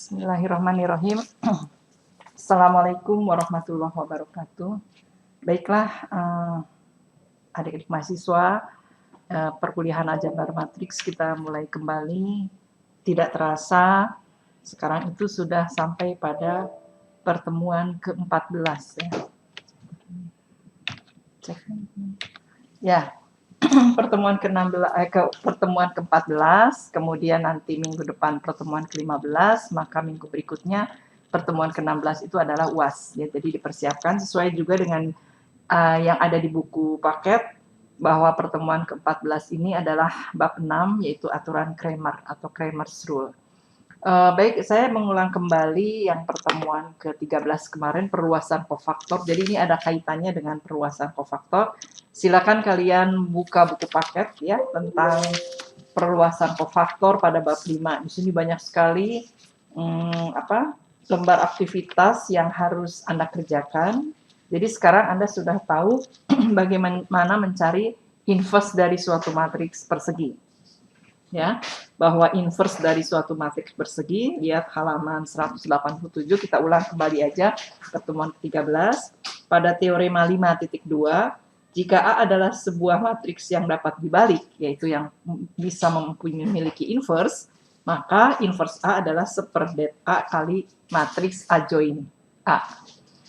Bismillahirrahmanirrahim. Assalamualaikum warahmatullahi wabarakatuh. Baiklah, adik-adik mahasiswa, perkuliahan aljabar matriks kita mulai kembali. Tidak terasa, sekarang itu sudah sampai pada pertemuan ke-14 ya. Ya, pertemuan pertemuan ke-14, kemudian nanti minggu depan pertemuan ke-15, maka minggu berikutnya pertemuan ke-16 itu adalah UAS ya. Jadi dipersiapkan sesuai juga dengan yang ada di buku paket, bahwa pertemuan ke-14 ini adalah bab 6, yaitu aturan Cramer atau Cramer's Rule. Baik, saya mengulang kembali yang pertemuan ke-13 kemarin, perluasan kofaktor. Jadi ini ada kaitannya dengan perluasan kofaktor. Silakan kalian buka buku paket ya tentang perluasan kofaktor pada bab 5. Di sini banyak sekali lembar aktivitas yang harus Anda kerjakan. Jadi sekarang Anda sudah tahu bagaimana mencari inverse dari suatu matriks persegi. Ya, bahwa inverse dari suatu matriks persegi, lihat halaman 187, kita ulang kembali aja pertemuan ke-13. Pada teorema 5.2, jika A adalah sebuah matriks yang dapat dibalik, yaitu yang bisa memiliki inverse, maka inverse A adalah seperdet A kali matriks adjoin A.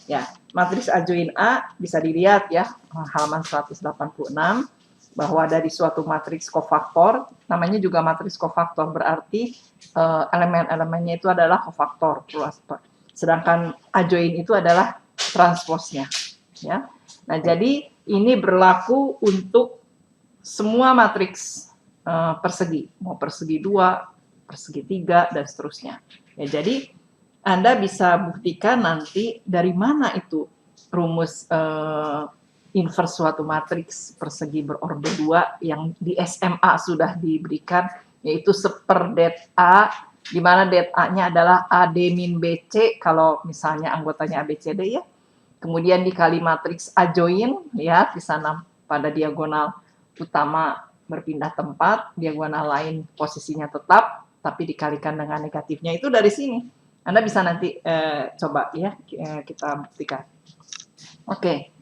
Ya, matriks adjoin A bisa dilihat ya, halaman 186, bahwa dari suatu matriks kofaktor, namanya juga matriks kofaktor, berarti elemen-elemennya itu adalah kofaktor, sedangkan adjoin itu adalah transposnya. Ya. Nah, jadi ini berlaku untuk semua matriks persegi, mau persegi 2, persegi 3, dan seterusnya. Ya, jadi Anda bisa buktikan nanti dari mana itu rumus inverse suatu matriks persegi berorder 2 yang di SMA sudah diberikan, yaitu seperdet A, di mana det A-nya adalah AD min BC, kalau misalnya anggotanya ABCD ya. Kemudian dikali matriks adjoin, lihat di sana pada diagonal utama berpindah tempat, diagonal lain posisinya tetap, tapi dikalikan dengan negatifnya. Itu dari sini. Anda bisa nanti coba ya, kita buktikan. Oke.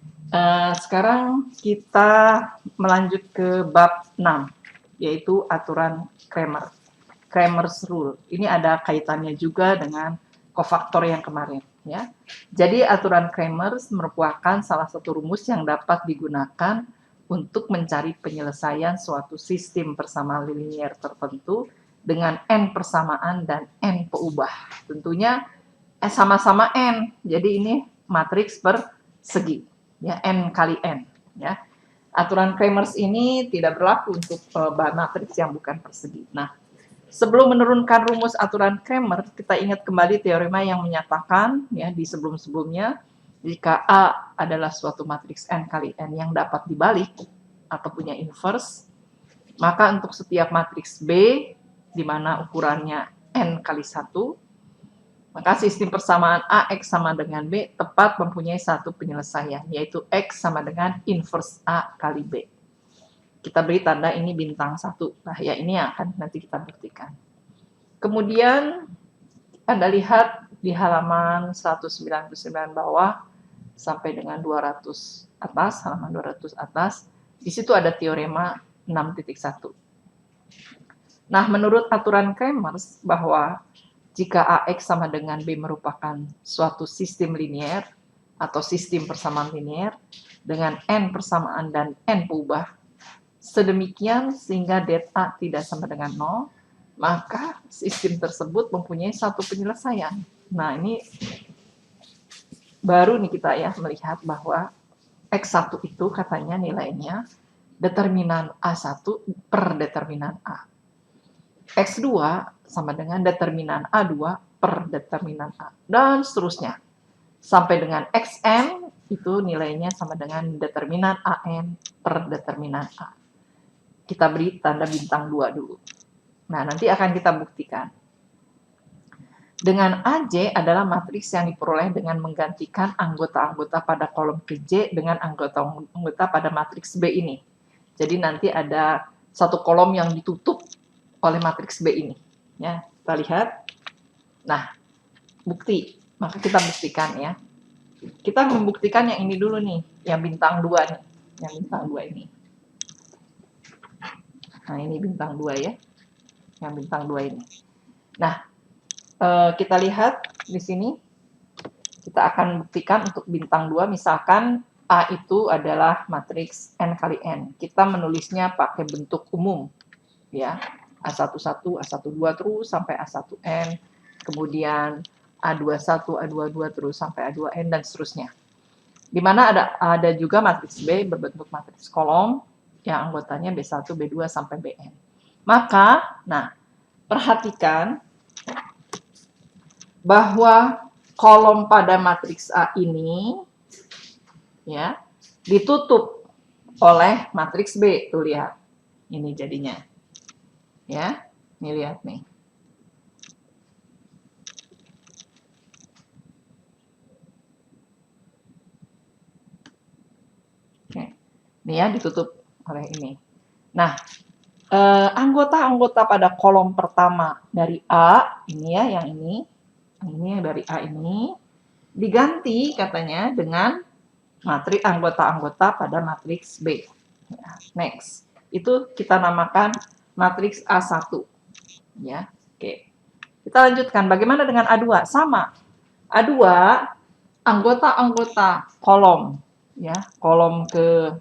Sekarang kita melanjut ke bab 6, yaitu aturan Cramer, Cramer's Rule. Ini ada kaitannya juga dengan kofaktor yang kemarin. Ya. Jadi aturan Cramer merupakan salah satu rumus yang dapat digunakan untuk mencari penyelesaian suatu sistem persamaan linier tertentu dengan n persamaan dan n peubah. Tentunya sama-sama n, jadi ini matriks persegi. Ya, n kali n ya. Aturan Cramer's ini tidak berlaku untuk matriks yang bukan persegi. Nah, sebelum menurunkan rumus aturan Cramer, kita ingat kembali teorema yang menyatakan ya di sebelum-sebelumnya, jika A adalah suatu matriks n kali n yang dapat dibalik atau punya inverse, maka untuk setiap matriks B di mana ukurannya n kali 1, maka sistem persamaan AX sama dengan B tepat mempunyai satu penyelesaian, yaitu X sama dengan inverse A kali B. Kita beri tanda ini bintang 1. Nah, ya ini yang akan nanti kita buktikan. Kemudian Anda lihat di halaman 199 bawah sampai dengan 200 atas, halaman 200 atas, di situ ada teorema 6.1. Nah, menurut aturan Cramer bahwa jika AX sama dengan B merupakan suatu sistem linier atau sistem persamaan linier dengan n persamaan dan n peubah, sedemikian sehingga det A tidak sama dengan 0, maka sistem tersebut mempunyai satu penyelesaian. Nah, ini baru nih kita ya melihat bahwa X1 itu katanya nilainya determinan A1 per determinan A. X2 sama dengan determinan A2 per determinan A, dan seterusnya. Sampai dengan Xn itu nilainya sama dengan determinan An per determinan A. Kita beri tanda bintang 2 dulu. Nah, nanti akan kita buktikan. Dengan AJ adalah matriks yang diperoleh dengan menggantikan anggota-anggota pada kolom J dengan anggota-anggota pada matriks B ini. Jadi nanti ada satu kolom yang ditutup oleh matriks B ini. Ya, kita lihat. Nah, bukti. Maka kita buktikan ya. Kita membuktikan yang ini dulu nih, yang bintang 2 nih. Yang bintang 2 ini. Nah, ini bintang 2 ya. Yang bintang 2 ini. Nah, kita lihat di sini. Kita akan buktikan untuk bintang 2, misalkan A itu adalah matriks N kali N. Kita menulisnya pakai bentuk umum. Ya, A11, A12 terus sampai A1N. Kemudian A21, A22 terus sampai A2N dan seterusnya. Di mana ada juga matriks B berbentuk matriks kolom yang anggotanya B1, B2 sampai Bn. Maka, nah, perhatikan bahwa kolom pada matriks A ini ya ditutup oleh matriks B. Tuh lihat. Ini jadinya. Ya, ini lihat nih. Oke. Ini ya ditutup oleh ini. Nah, anggota-anggota pada kolom pertama dari A, ini ya yang ini yang dari A ini, diganti katanya dengan anggota-anggota pada matriks B. Ya, next. Itu kita namakan matriks A1. Ya, oke. Kita lanjutkan. Bagaimana dengan A2? Sama. A2, anggota-anggota kolom. Ya, kolom ke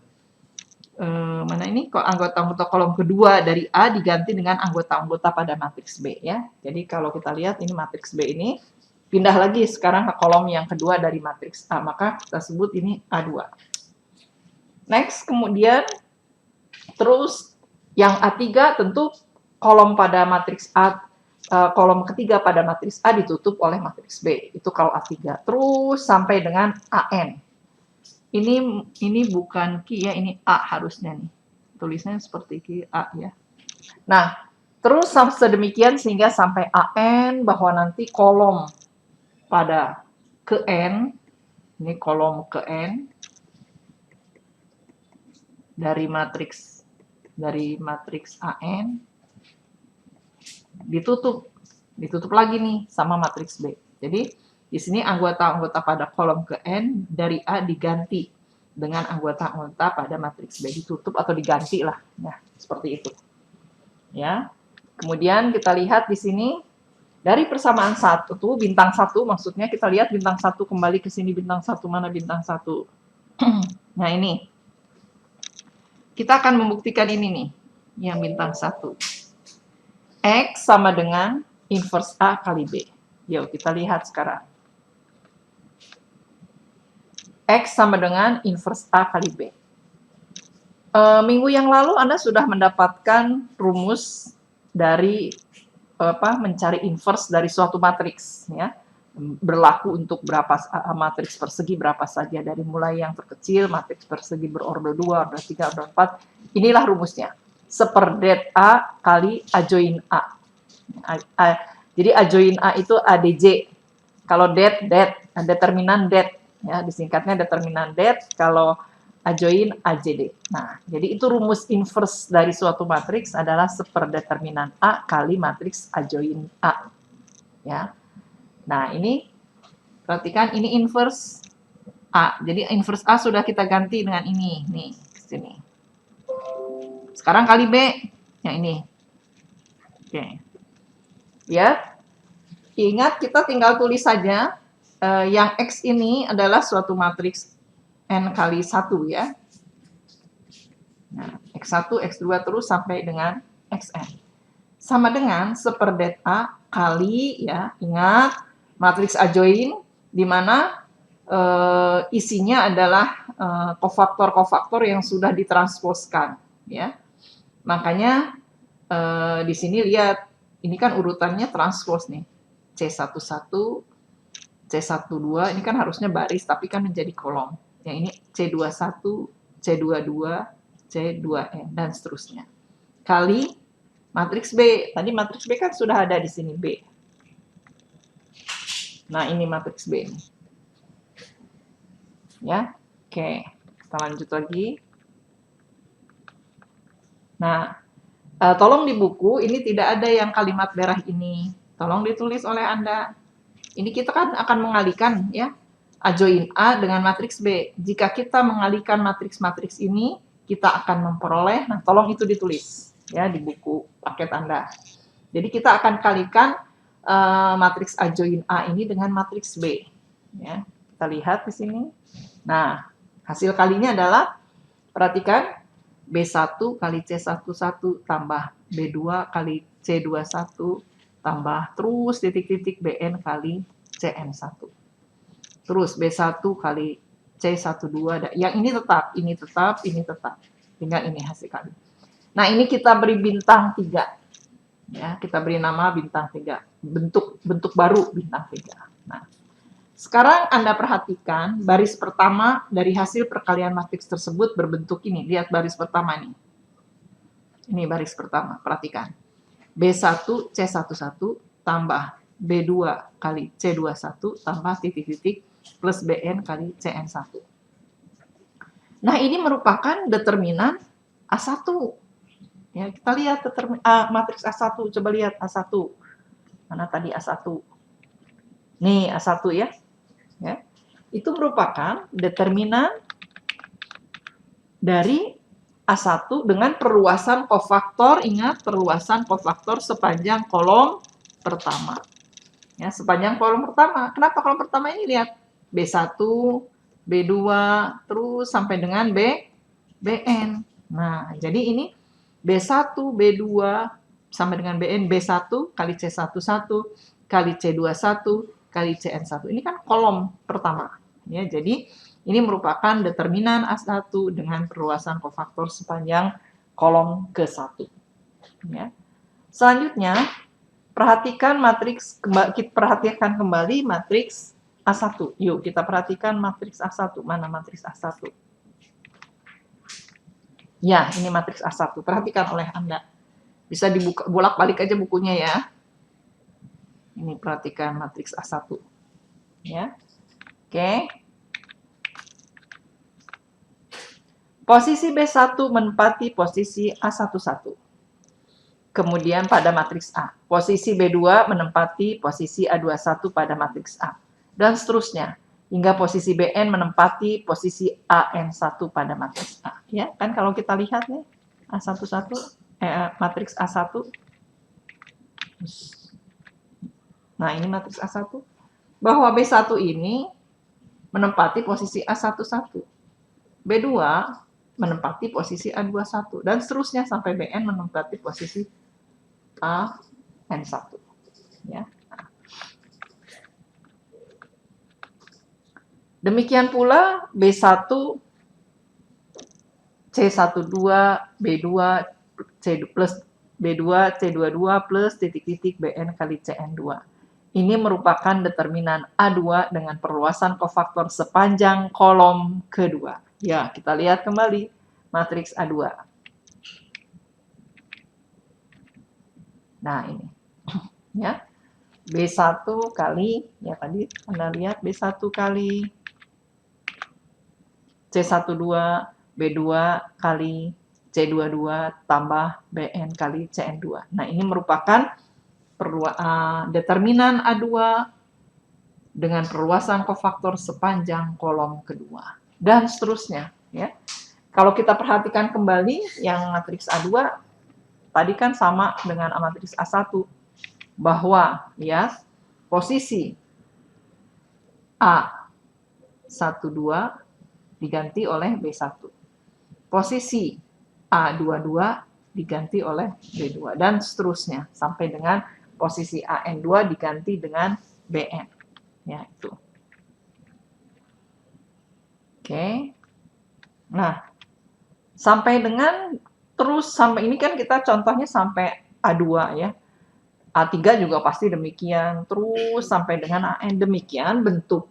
mana ini kok anggota-anggota kolom kedua dari A diganti dengan anggota-anggota pada matriks B ya. Jadi kalau kita lihat ini matriks B ini pindah lagi sekarang ke kolom yang kedua dari matriks A, maka kita sebut ini A2. Next, kemudian terus yang A3 tentu kolom pada matriks A, kolom ketiga pada matriks A ditutup oleh matriks B. Itu kalau A3. Terus sampai dengan AN. Ini bukan Q ya, ini A harusnya nih. Tulisnya seperti Q, A ya. Nah, terus sedemikian sehingga sampai AN bahwa nanti kolom pada ke N, ini kolom ke N dari matriks AN ditutup lagi nih sama matriks B. Jadi di sini anggota-anggota pada kolom ke N dari A diganti dengan anggota-anggota pada matriks B, ditutup atau diganti lah. Nah, seperti itu. Ya. Kemudian kita lihat di sini dari persamaan 1 tuh bintang 1 maksudnya kita lihat bintang 1 kembali ke sini, bintang 1 mana bintang 1. Nah, ini. Kita akan membuktikan ini nih, yang bintang 1. X sama dengan inverse A kali B. Yuk kita lihat sekarang. X sama dengan inverse A kali B. Minggu yang lalu Anda sudah mendapatkan rumus dari mencari inverse dari suatu matriks. Ya. Berlaku untuk berapa matriks persegi berapa saja. Dari mulai yang terkecil, matriks persegi berordo 2, ordo 3, ordo 4. Inilah rumusnya. Seperdet A kali A join A. Jadi A join A itu ADJ. Kalau det, determinan det. Ya, disingkatnya determinan det. Kalau A join AJD. Nah, jadi itu rumus inverse dari suatu matriks adalah seperdeterminan A kali matriks A join A. Ya. Nah, ini perhatikan ini inverse A. Jadi inverse A sudah kita ganti dengan ini. Nih, sini. Sekarang kali B yang ini. Oke. Ya. Ingat kita tinggal tulis saja yang X ini adalah suatu matriks N kali 1 ya. Nah, X1, X2 terus sampai dengan Xn. Sama dengan seperdet A kali ya, ingat matriks adjoin di mana isinya adalah kofaktor-kofaktor yang sudah ditransposkan ya. Makanya di sini lihat ini kan urutannya transpos nih. C11, C12 ini kan harusnya baris tapi kan menjadi kolom. Yang ini C21, C22, C2N dan seterusnya. Kali matriks B. Tadi matriks B kan sudah ada di sini B. Nah, ini matriks B. Ya. Oke, kita lanjut lagi. Nah, tolong di buku ini tidak ada yang kalimat merah ini. Tolong ditulis oleh Anda. Ini kita kan akan mengalihkan ya adjoin A dengan matriks B. Jika kita mengalihkan matriks-matriks ini, kita akan memperoleh, nah tolong itu ditulis ya di buku paket Anda. Jadi kita akan kalikan matriks adjoin A ini dengan matriks B. Ya, kita lihat di sini. Nah, hasil kalinya adalah, perhatikan, B1 kali C11 tambah B2 kali C21 tambah terus titik-titik BN kali CN1. Terus B1 kali C12, yang ini tetap, ini tetap, ini tetap. Tinggal ini hasil kali. Nah, ini kita beri bintang 3. Ya, kita beri nama bintang 3. Bentuk baru bintang 3. Nah, sekarang Anda perhatikan baris pertama dari hasil perkalian matriks tersebut berbentuk ini. Lihat baris pertama ini. Ini baris pertama, perhatikan. B1 C11 tambah B2 kali C21 tambah titik-titik plus BN kali CN1. Nah, ini merupakan determinan A1. Ya, kita lihat matriks A1, coba lihat A1. Mana tadi A1? Nih, A1 ya. Ya. Itu merupakan determinan dari A1 dengan perluasan kofaktor, ingat perluasan kofaktor sepanjang kolom pertama. Ya, sepanjang kolom pertama. Kenapa kolom pertama ini? Lihat, B1, B2, terus sampai dengan BN. Nah, jadi ini B1, B2, sampai dengan BN, B1 kali C11, kali C21, kali CN1. Ini kan kolom pertama. Ya, jadi ini merupakan determinan A1 dengan perluasan kofaktor sepanjang kolom ke-1. Ya. Selanjutnya, perhatikan kembali matriks A1. Yuk, kita perhatikan matriks A1. Mana matriks A1? Ya, ini matriks A1. Perhatikan oleh Anda. Bisa dibuka bolak-balik aja bukunya ya. Ini perhatikan matriks A1. Ya. Oke. Posisi B1 menempati posisi A11. Kemudian pada matriks A. Posisi B2 menempati posisi A21 pada matriks A. Dan seterusnya. Hingga posisi BN menempati posisi AN1 pada matriks A. Ya, kan kalau kita lihat nih, A11, matriks A1. Nah, ini matriks A1. Bahwa B1 ini menempati posisi A11. B2 menempati posisi A21. Dan seterusnya sampai BN menempati posisi AN1. Ya. Demikian pula B1, C12, B2, C plus B2, C22 plus titik-titik BN kali CN2. Ini merupakan determinan A2 dengan perluasan kofaktor sepanjang kolom kedua. Ya, kita lihat kembali matriks A2. Nah, ini. Ya. B1 kali, ya tadi Anda lihat B1 kali C12, B2 kali C22 tambah BN kali CN2. Nah, ini merupakan determinan A2 dengan perluasan kofaktor sepanjang kolom kedua. Dan seterusnya. Ya. Kalau kita perhatikan kembali yang matriks A2, tadi kan sama dengan matriks A1. Bahwa ya posisi A12 diganti oleh B1. Posisi A22 diganti oleh B2 dan seterusnya sampai dengan posisi AN2 diganti dengan BN. Ya, itu. Oke. Nah, sampai dengan terus sampai ini kan kita contohnya sampai A2 ya. A3 juga pasti demikian, terus sampai dengan AN demikian bentuk.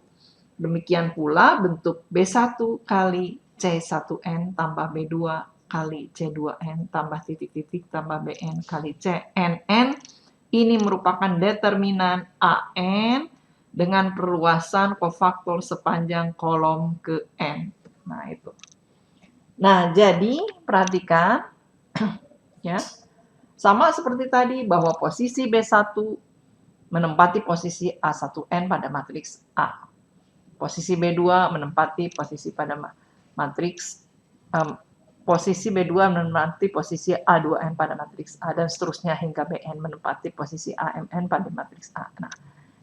Demikian pula bentuk B1 kali C1N tambah B2 kali C2N tambah titik-titik tambah BN kali CNN. Ini merupakan determinan AN dengan perluasan kofaktor sepanjang kolom ke N. Nah, itu. Nah, jadi perhatikan ya. Sama seperti tadi bahwa posisi B1 menempati posisi A1N pada matriks A. Posisi B2 menempati posisi pada matriks posisi B2 menempati posisi A2N pada matriks A, dan seterusnya hingga Bn menempati posisi AMN pada matriks A. Nah,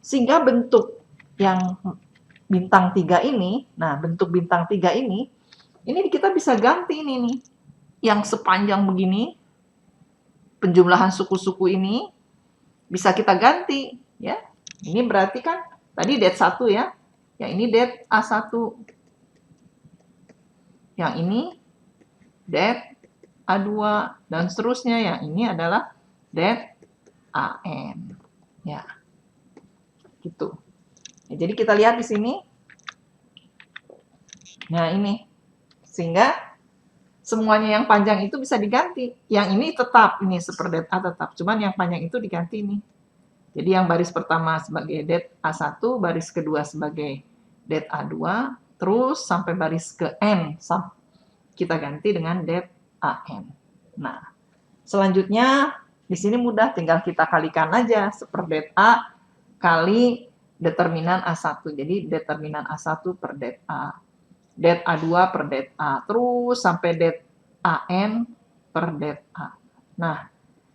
sehingga bentuk yang bintang 3 ini, nah bentuk bintang 3 ini kita bisa ganti ini nih. Yang sepanjang begini, penjumlahan suku-suku ini bisa kita ganti, ya. Ini berarti kan tadi det 1 ya. Yang ini det A1. Yang ini det A2 dan seterusnya. Yang ini adalah det AN. Ya. Gitu. Ya, jadi kita lihat di sini. Nah, ini. Sehingga semuanya yang panjang itu bisa diganti. Yang ini tetap, ini seperdet A tetap. Cuman yang panjang itu diganti nih. Jadi yang baris pertama sebagai det A1, baris kedua sebagai det A2, terus sampai baris ke N. Kita ganti dengan det AN. Nah, selanjutnya di sini mudah, tinggal kita kalikan aja seperdet A kali determinan A1. Jadi determinan A1 per det A. Det A2 per det A. Terus sampai det AN per det A. Nah,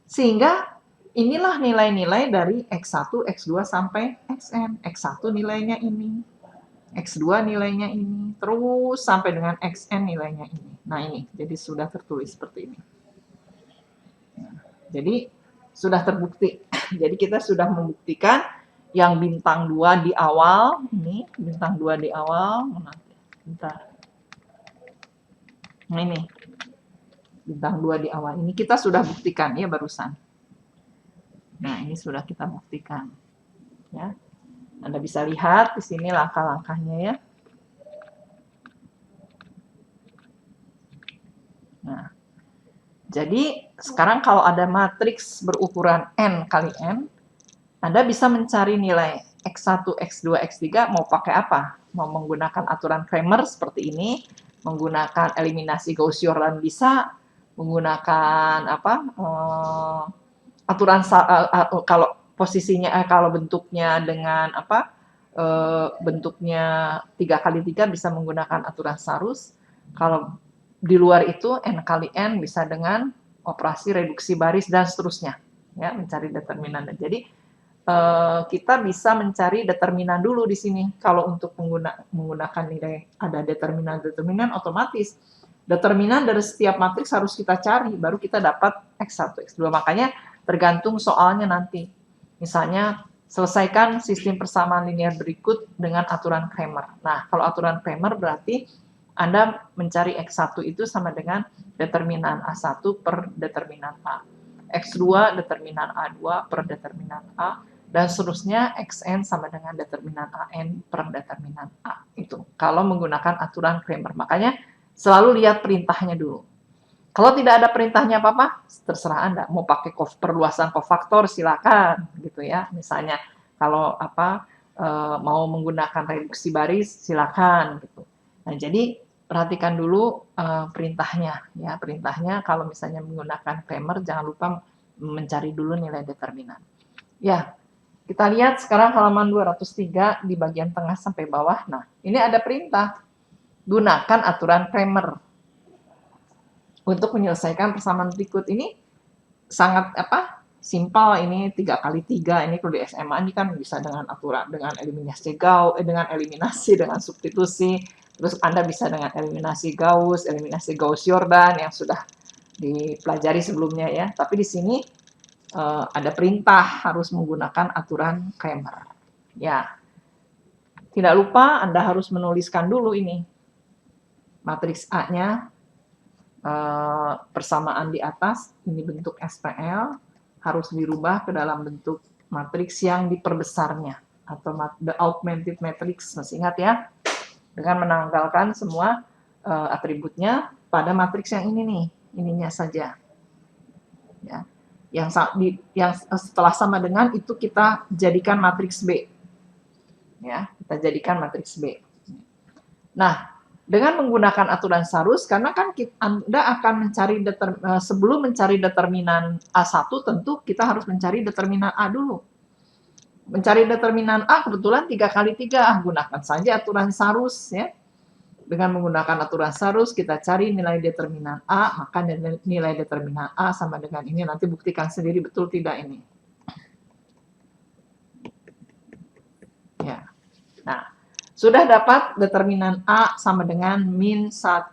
sehingga inilah nilai-nilai dari X1, X2 sampai Xn. X1 nilainya ini. X2 nilainya ini. Terus sampai dengan Xn nilainya ini. Nah, ini. Jadi sudah tertulis seperti ini. Nah, jadi sudah terbukti. Jadi kita sudah membuktikan yang bintang 2 di awal. Ini bintang 2 di awal. Bentar. Nah, ini. Bintang 2 di awal. Ini kita sudah buktikan ya barusan. Nah, ini sudah kita buktikan. Ya. Anda bisa lihat di sini langkah-langkahnya ya. Nah, jadi sekarang kalau ada matriks berukuran N kali N, Anda bisa mencari nilai X1, X2, X3 mau pakai apa? Mau menggunakan aturan Cramer seperti ini, menggunakan eliminasi Gauss-Jordan bisa, menggunakan apa? Aturan kalau posisinya kalau bentuknya dengan apa? Bentuknya 3x3 bisa menggunakan aturan Sarus. Kalau di luar itu N kali N bisa dengan operasi reduksi baris dan seterusnya, ya, mencari determinan. Jadi kita bisa mencari determinan dulu di sini. Kalau untuk menggunakan nilai ada determinan otomatis determinan dari setiap matriks harus kita cari, baru kita dapat X1, X2. Makanya tergantung soalnya nanti. Misalnya, selesaikan sistem persamaan linear berikut dengan aturan Cramer. Nah, kalau aturan Cramer berarti Anda mencari X1 itu sama dengan determinan A1 per determinan A. X2 determinan A2 per determinan A. Dan seterusnya Xn sama dengan determinan AN per determinan A. Itu kalau menggunakan aturan Cramer. Makanya selalu lihat perintahnya dulu. Kalau tidak ada perintahnya apa-apa, terserah Anda. Mau pakai perluasan kofaktor, silakan, gitu ya. Misalnya kalau mau menggunakan reduksi baris, silakan, gitu. Nah, jadi perhatikan dulu perintahnya, ya. Perintahnya kalau misalnya menggunakan Cramer, jangan lupa mencari dulu nilai determinan. Ya, kita lihat sekarang halaman 203 di bagian tengah sampai bawah. Nah, ini ada perintah. Gunakan aturan Cramer untuk menyelesaikan persamaan berikut. Ini sangat simpel, ini 3x3, ini kalau di SMA ini kan bisa dengan aturan, dengan eliminasi dengan substitusi, terus Anda bisa dengan eliminasi Gauss-Jordan yang sudah dipelajari sebelumnya ya. Tapi di sini ada perintah harus menggunakan aturan Cramer. Ya. Tidak lupa Anda harus menuliskan dulu ini matriks A-nya, persamaan di atas, ini bentuk SPL, harus dirubah ke dalam bentuk matriks yang diperbesarnya, atau the augmented matrix, masih ingat ya, dengan menanggalkan semua atributnya pada matriks yang ini nih, ininya saja. Ya. Yang setelah sama dengan itu kita jadikan matriks B. Ya, kita jadikan matriks B. Nah, dengan menggunakan aturan Sarus, karena kan Anda akan mencari sebelum mencari determinan A1, tentu kita harus mencari determinan A dulu. Mencari determinan A kebetulan 3 kali 3, gunakan saja aturan Sarus ya. Dengan menggunakan aturan Sarus kita cari nilai determinan A, maka nilai determinan A sama dengan ini, nanti buktikan sendiri betul tidak ini. Ya. Nah, sudah dapat determinan A sama dengan min 1.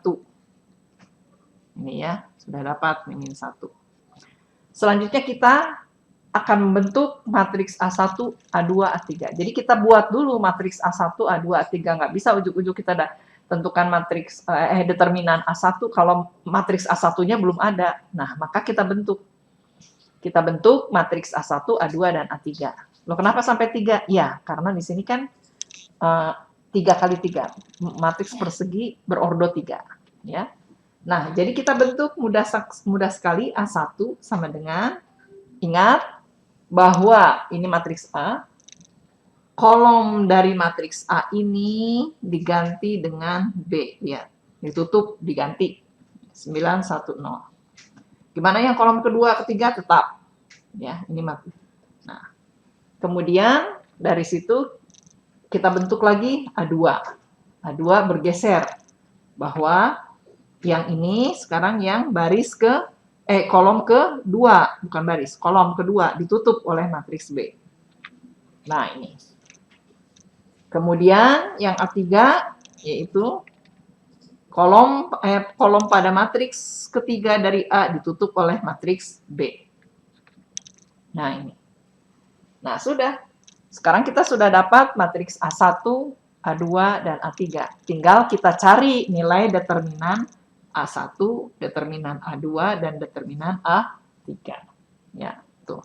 Ini ya, sudah dapat min 1. Selanjutnya kita akan membentuk matriks A1, A2, A3. Jadi kita buat dulu matriks A1, A2, A3. Nggak bisa ujuk-ujuk kita tentukan matriks determinan A1 kalau matriks A1-nya belum ada. Nah, maka kita bentuk. Kita bentuk matriks A1, A2, dan A3. Loh, kenapa sampai 3? Ya, karena di sini kan 3 kali 3. Matriks persegi berordo 3. Ya. Nah, jadi kita bentuk mudah sekali A1 sama dengan, ingat, bahwa ini matriks A, kolom dari matriks A ini diganti dengan B. Lihat, ditutup, diganti. 9, 1, 0. Gimana yang kolom kedua, ketiga tetap. Ya, ini matriks. Nah, kemudian dari situ kita bentuk lagi A2. A2 bergeser. Bahwa yang ini sekarang yang baris kolom kedua, bukan baris, kolom kedua ditutup oleh matriks B. Nah, ini. Kemudian yang A3 yaitu kolom pada matriks ketiga dari A ditutup oleh matriks B. Nah, ini. Nah, sudah. Sekarang kita sudah dapat matriks A1, A2, dan A3. Tinggal kita cari nilai determinan A1, determinan A2, dan determinan A3. Ya, tuh.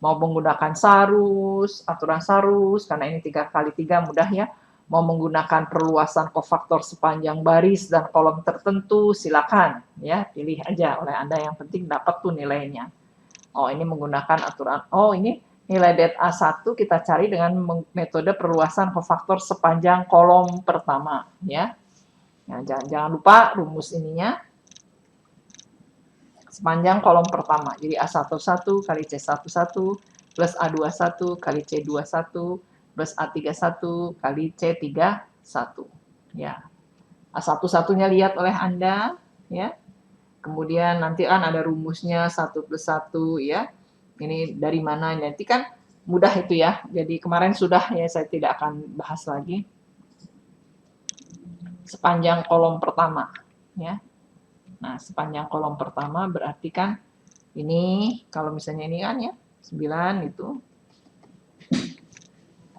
Mau menggunakan Sarus, aturan Sarus, karena ini 3 kali 3 mudah ya. Mau menggunakan perluasan kofaktor sepanjang baris dan kolom tertentu, silakan. Ya, pilih aja oleh Anda, yang penting dapat tuh nilainya. Oh, ini menggunakan aturan, ini nilai det A1 kita cari dengan metode perluasan kofaktor sepanjang kolom pertama. Ya. Nah, jangan lupa rumus ininya sepanjang kolom pertama. Jadi A11 kali C11 plus A21 kali C21 plus A31 kali C31. Ya. A11-nya lihat oleh Anda. Ya. Kemudian nanti kan ada rumusnya 1 plus 1 ya. Ini dari mana? Nanti kan mudah itu ya. Jadi kemarin sudah ya, saya tidak akan bahas lagi. Sepanjang kolom pertama ya. Nah, sepanjang kolom pertama berarti kan ini kalau misalnya ini kan ya 9 itu.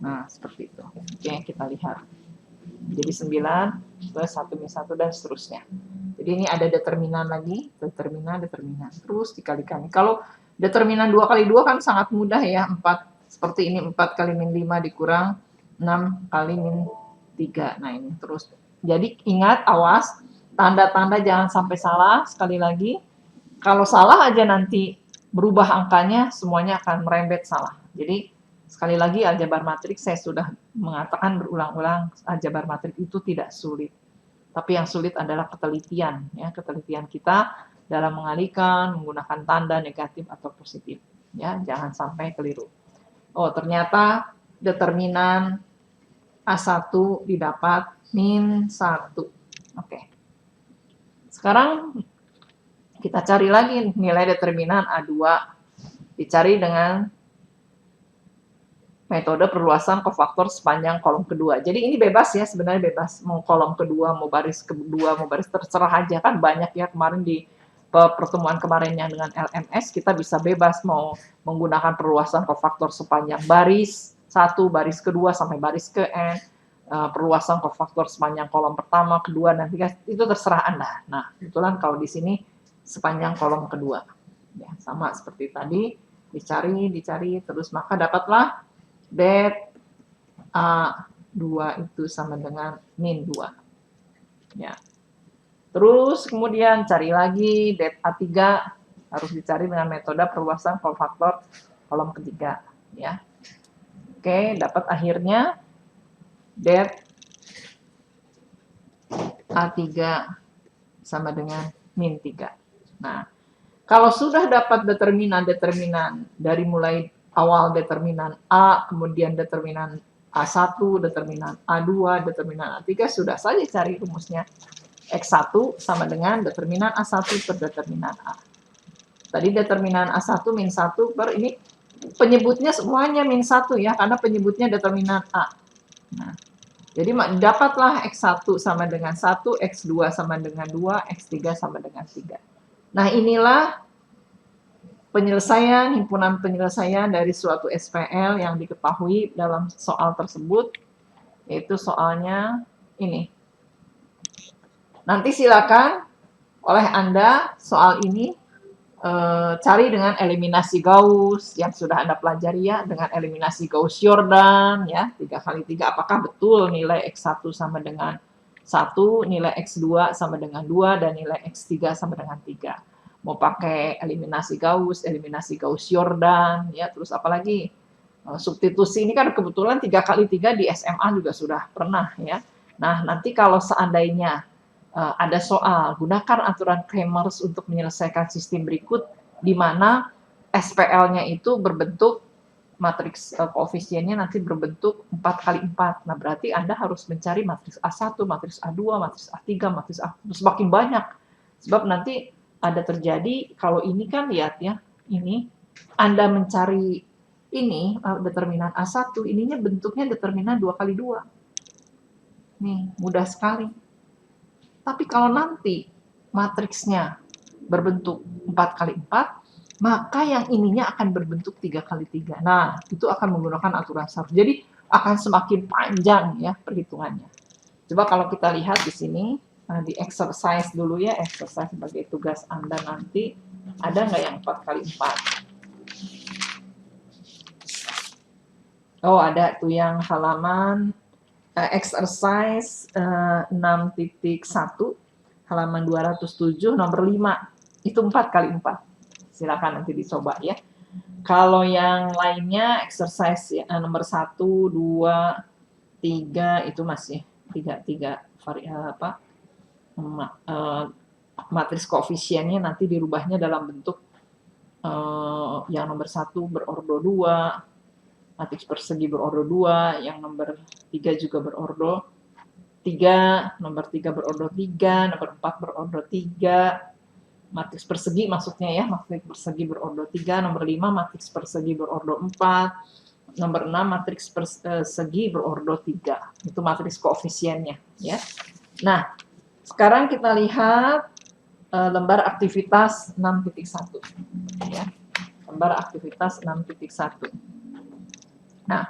Nah, seperti itu. Oke, kita lihat. Jadi 9 plus 1 min 1 dan seterusnya. Jadi ini ada determinan lagi, determinan. Terus dikalikan. Kalau determinan 2 kali 2 kan sangat mudah ya, 4. Seperti ini 4 kali min 5 dikurang 6 kali min 3. Nah, ini terus. Jadi ingat, awas, tanda-tanda jangan sampai salah. Sekali lagi, kalau salah aja nanti berubah angkanya, semuanya akan merembet salah. Jadi sekali lagi, aljabar matriks saya sudah mengatakan berulang-ulang, aljabar matriks itu tidak sulit. Tapi yang sulit adalah ketelitian, ya, ketelitian kita dalam mengalihkan, menggunakan tanda negatif atau positif. Ya, jangan sampai keliru. Oh, ternyata determinan A1 didapat min 1. Oke. Sekarang kita cari lagi nilai determinan A2. Dicari dengan metode perluasan kofaktor sepanjang kolom kedua. Jadi ini bebas ya, sebenarnya bebas. Mau kolom kedua, mau baris kedua, mau baris terserah aja. Kan banyak ya, kemarin di pertemuan kemarinnya dengan LMS, kita bisa bebas mau menggunakan perluasan kofaktor sepanjang baris 1, baris kedua, sampai baris ke N. Perluasan kofaktor sepanjang kolom pertama, kedua, dan tiga, itu terserah Anda. Nah, kebetulan kalau di sini sepanjang kolom kedua. Ya, sama seperti tadi, dicari, terus maka dapatlah det A2 itu sama dengan min 2. Ya. Terus kemudian cari lagi det A3, harus dicari dengan metode perluasan kofaktor kolom ketiga. Ya. Oke, dapat akhirnya det A3 sama dengan min 3. Nah, kalau sudah dapat determinan dari mulai awal determinan A, kemudian determinan A1, determinan A2, determinan A3, sudah saja cari rumusnya. X1 sama dengan determinan A1 per determinan A. Tadi determinan A1 min 1 per ini penyebutnya semuanya min 1 ya, karena penyebutnya determinan A. Nah, jadi dapatlah X1 sama dengan 1, X2 sama dengan 2, X3 sama dengan 3. Nah, inilah penyelesaian, himpunan penyelesaian dari suatu SPL yang diketahui dalam soal tersebut, yaitu soalnya ini. Nanti silakan oleh Anda soal ini cari dengan eliminasi Gauss yang sudah Anda pelajari ya, dengan eliminasi Gauss-Jordan ya, 3 kali 3, apakah betul nilai X1 sama dengan 1, nilai X2 sama dengan 2, dan nilai X3 sama dengan 3. Mau pakai eliminasi Gauss-Jordan ya, terus apalagi substitusi ini kan kebetulan 3 kali 3 di SMA juga sudah pernah ya. Nah, nanti kalau seandainya ada soal, gunakan aturan Kramers untuk menyelesaikan sistem berikut, di mana SPL-nya itu berbentuk, matriks koefisiennya nanti berbentuk 4 kali 4. Nah, berarti Anda harus mencari matriks A1, matriks A2, matriks A3, matriks A, semakin banyak. Sebab nanti ada terjadi, kalau ini kan lihat ya, ini Anda mencari ini, determinan A1, ininya bentuknya determinan 2 kali 2. Nih, mudah sekali. Tapi kalau nanti matriksnya berbentuk 4 kali 4, maka yang ininya akan berbentuk 3 kali 3. Nah, itu akan menggunakan aturan Sarf. Jadi akan semakin panjang ya perhitungannya. Coba kalau kita lihat di sini, di exercise dulu ya, exercise sebagai tugas Anda nanti, ada nggak yang 4 kali 4? Oh, ada tuh yang halaman exercise 6.1 halaman 207 nomor 5 itu 4 kali 4. Silakan nanti dicoba ya. Kalau yang lainnya exercise nomor 1, 2, 3 itu masih 3 matriks koefisiennya nanti dirubahnya dalam bentuk yang nomor 1 berordo 2, matriks persegi berordo 2, yang nomor 3 juga berordo 3, nomor 3 berordo 3, nomor 4 berordo 3, matriks persegi maksudnya ya, matriks persegi berordo 3, nomor 5 matriks persegi berordo 4, nomor 6 matriks persegi berordo 3. Itu matriks koefisiennya ya. Nah, sekarang kita lihat lembar aktivitas 6.1 ya. Lembar aktivitas 6.1. Nah,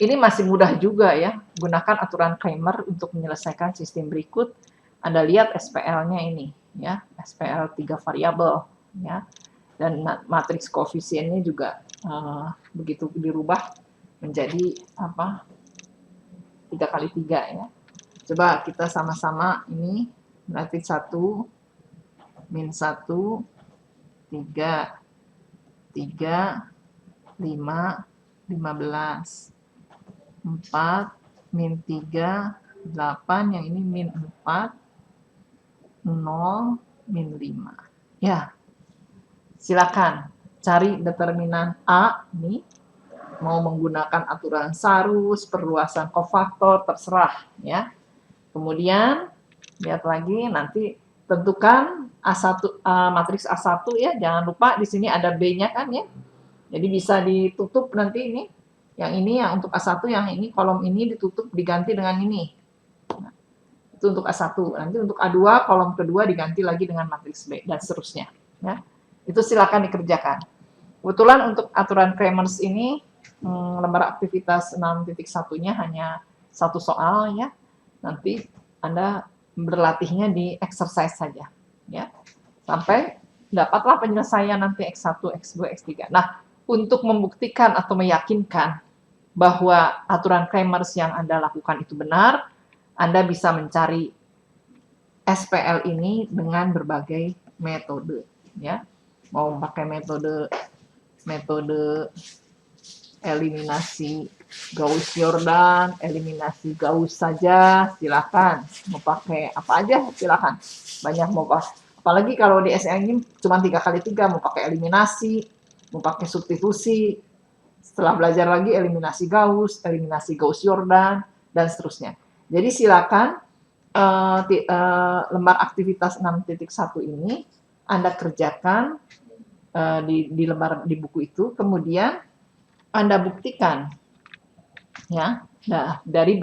ini masih mudah juga ya, gunakan aturan Kramer untuk menyelesaikan sistem berikut. Anda lihat SPL-nya ini ya, SPL 3 variabel ya. Dan matriks koefisiennya juga begitu dirubah menjadi 3 kali 3 ya. Coba kita sama-sama ini berarti 1 min 1 3 5 15, 4, min 3, 8, yang ini min 4, 0, min 5. Ya, silakan cari determinan A, nih, mau menggunakan aturan Sarus, perluasan kofaktor, terserah. Ya. Kemudian, lihat lagi, nanti tentukan A1, matriks A1 ya, jangan lupa di sini ada B-nya kan ya. Jadi bisa ditutup nanti ini. Yang ini yang untuk A1, yang ini kolom ini ditutup diganti dengan ini. Nah, itu untuk A1. Nanti untuk A2 kolom kedua diganti lagi dengan matriks B dan seterusnya. Ya. Itu silakan dikerjakan. Kebetulan untuk aturan Kramers ini lembar aktivitas 6.1-nya hanya 1 soal ya. Nanti Anda berlatihnya di exercise saja ya. Sampai dapatlah penyelesaian nanti X1, X2, X3. Nah, untuk membuktikan atau meyakinkan bahwa aturan Kramers yang Anda lakukan itu benar, Anda bisa mencari SPL ini dengan berbagai metode ya. Mau pakai metode eliminasi Gauss-Jordan, eliminasi Gauss saja, silakan. Mau pakai apa aja silakan. Banyak mau apalagi kalau di SN ini cuma 3 kali 3, mau pakai eliminasi, mau pakai substitusi, Setelah belajar lagi eliminasi Gauss-Jordan, dan seterusnya. Jadi silakan lembar aktivitas 6.1 ini Anda kerjakan di buku itu, kemudian Anda buktikan ya, dari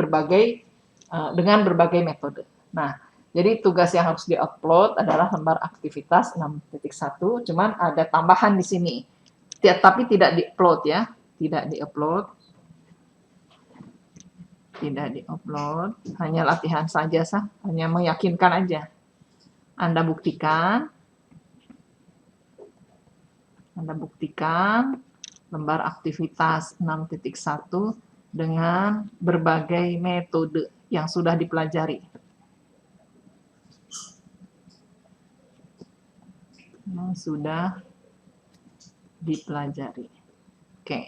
dengan berbagai metode. Nah, jadi tugas yang harus di-upload adalah lembar aktivitas 6.1, cuman ada tambahan di sini. Tapi tidak di-upload ya, tidak di-upload. Tidak di-upload, hanya latihan saja hanya meyakinkan aja. Anda buktikan lembar aktivitas 6.1 dengan berbagai metode yang sudah dipelajari. Sudah dipelajari. Oke,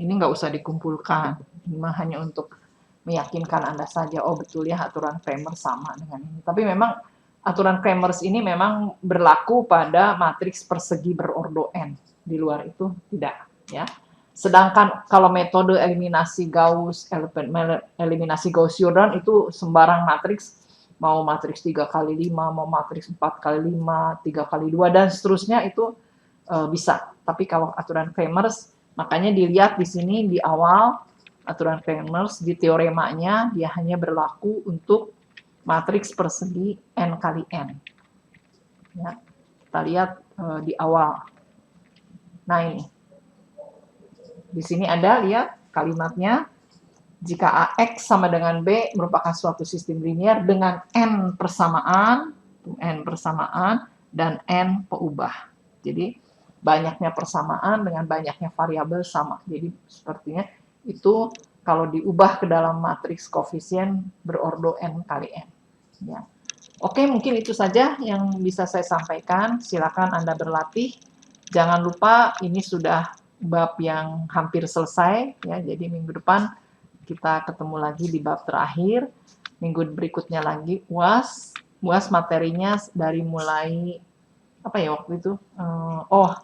ini nggak usah dikumpulkan. Ini mah hanya untuk meyakinkan Anda saja, oh betul ya aturan Kramers sama dengan ini. Tapi memang aturan Kramers ini memang berlaku pada matriks persegi berordo n. Di luar itu tidak, ya. Sedangkan kalau metode eliminasi Gauss-Jordan itu sembarang matriks, mau matriks 3x5, mau matriks 4x5, 3x2, dan seterusnya itu bisa. Tapi kalau aturan Kramers, makanya dilihat di sini di awal, aturan Kramers di teoremanya dia hanya berlaku untuk matriks persegi n kali n. Ya, kita lihat di awal. Nah ini, di sini ada lihat kalimatnya, jika AX sama dengan B merupakan suatu sistem linear dengan n persamaan dan n peubah. Jadi banyaknya persamaan dengan banyaknya variabel sama. Jadi sepertinya itu kalau diubah ke dalam matriks koefisien berordo n kali n. Ya. Oke, mungkin itu saja yang bisa saya sampaikan. Silakan Anda berlatih. Jangan lupa ini sudah bab yang hampir selesai, ya. Jadi minggu depan kita ketemu lagi di bab terakhir. Minggu berikutnya lagi UAS. UAS materinya dari mulai apa ya waktu itu?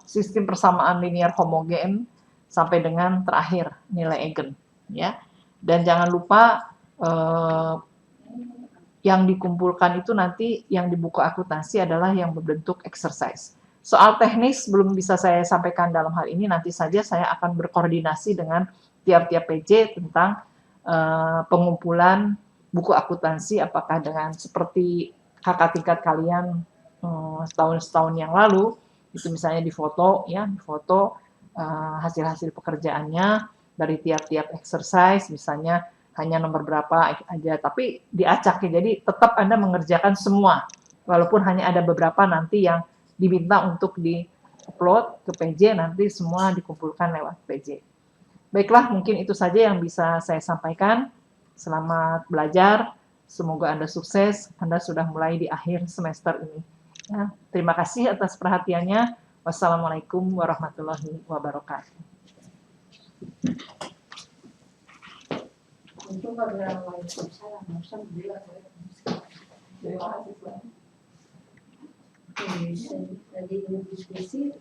Sistem persamaan linear homogen sampai dengan terakhir nilai eigen, ya. Dan jangan lupa yang dikumpulkan itu nanti yang di buku akuntansi adalah yang berbentuk exercise. Soal teknis belum bisa saya sampaikan dalam hal ini, nanti saja saya akan berkoordinasi dengan tiap-tiap PJ tentang pengumpulan buku akuntansi, apakah dengan seperti kakak tingkat kalian setahun yang lalu, itu misalnya difoto hasil-hasil pekerjaannya dari tiap-tiap exercise, misalnya hanya nomor berapa aja, tapi diacak ya, jadi tetap Anda mengerjakan semua, walaupun hanya ada beberapa nanti yang diminta untuk di-upload ke PJ, nanti semua dikumpulkan lewat PJ. Baiklah, mungkin itu saja yang bisa saya sampaikan. Selamat belajar, semoga Anda sukses, Anda sudah mulai di akhir semester ini. Ya, terima kasih atas perhatiannya. Wassalamualaikum warahmatullahi wabarakatuh. Untuk beberapa salah, masa bila Terima kasih. tadi diskusi